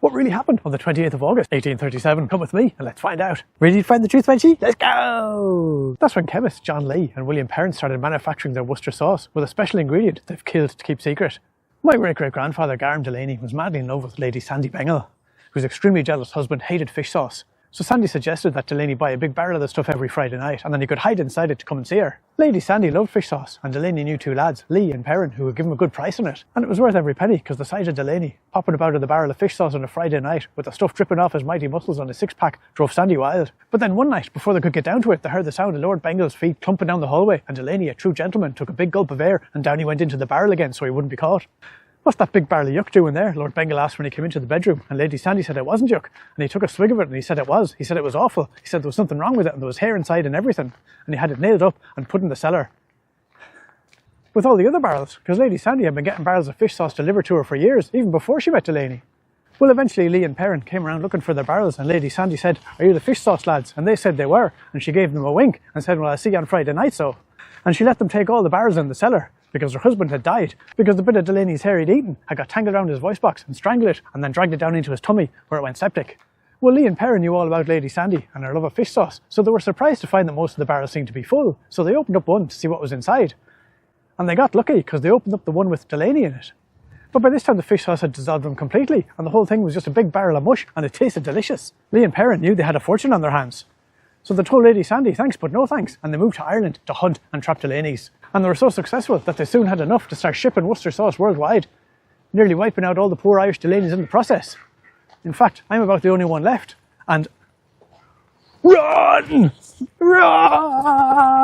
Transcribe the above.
What really happened on the 28th of August 1837? Come with me and let's find out. Ready to find the truth, Frenchie? Let's go! That's when chemists John Lea and William Perrin started manufacturing their Worcestershire sauce with a special ingredient they've killed to keep secret. My great-great-grandfather Garm Delaney was madly in love with Lady Sandy Bengal, whose extremely jealous husband hated fish sauce. So Sandy suggested that Delaney buy a big barrel of the stuff every Friday night and then he could hide inside it to come and see her. Lady Sandy loved fish sauce and Delaney knew two lads, Lea and Perrin, who would give him a good price on it. And it was worth every penny because the sight of Delaney popping about with a barrel of fish sauce on a Friday night with the stuff dripping off his mighty muscles on his six-pack drove Sandy wild. But then one night, before they could get down to it, they heard the sound of Lord Bengal's feet clumping down the hallway and Delaney, a true gentleman, took a big gulp of air and down he went into the barrel again so he wouldn't be caught. "What's that big barrel of yuck doing there?" Lord Bengal asked when he came into the bedroom, and Lady Sandy said it wasn't yuck, and he took a swig of it and he said it was. He said it was awful. He said there was something wrong with it and there was hair inside and everything, and he had it nailed up and put in the cellar with all the other barrels, because Lady Sandy had been getting barrels of fish sauce delivered to her for years, even before she met Delaney. Well, eventually Lea and Perrin came around looking for their barrels, and Lady Sandy said, "Are you the fish sauce lads?" And they said they were, and she gave them a wink and said, "Well, I'll see you on Friday night, so." And she let them take all the barrels in the cellar, because her husband had died, because the bit of Delaney's hair he'd eaten had got tangled around his voice box and strangled it and then dragged it down into his tummy where it went septic. Well, Lea and Perrin knew all about Lady Sandy and her love of fish sauce, so they were surprised to find that most of the barrels seemed to be full, so they opened up one to see what was inside. And they got lucky because they opened up the one with Delaney in it. But by this time the fish sauce had dissolved them completely and the whole thing was just a big barrel of mush and it tasted delicious. Lea and Perrin knew they had a fortune on their hands. So they told Lady Sandy thanks but no thanks, and they moved to Ireland to hunt and trap Delaney's. And they were so successful that they soon had enough to start shipping Worcestershire sauce worldwide, nearly wiping out all the poor Irish Delaney's in the process. In fact, I'm about the only one left, and run! Run!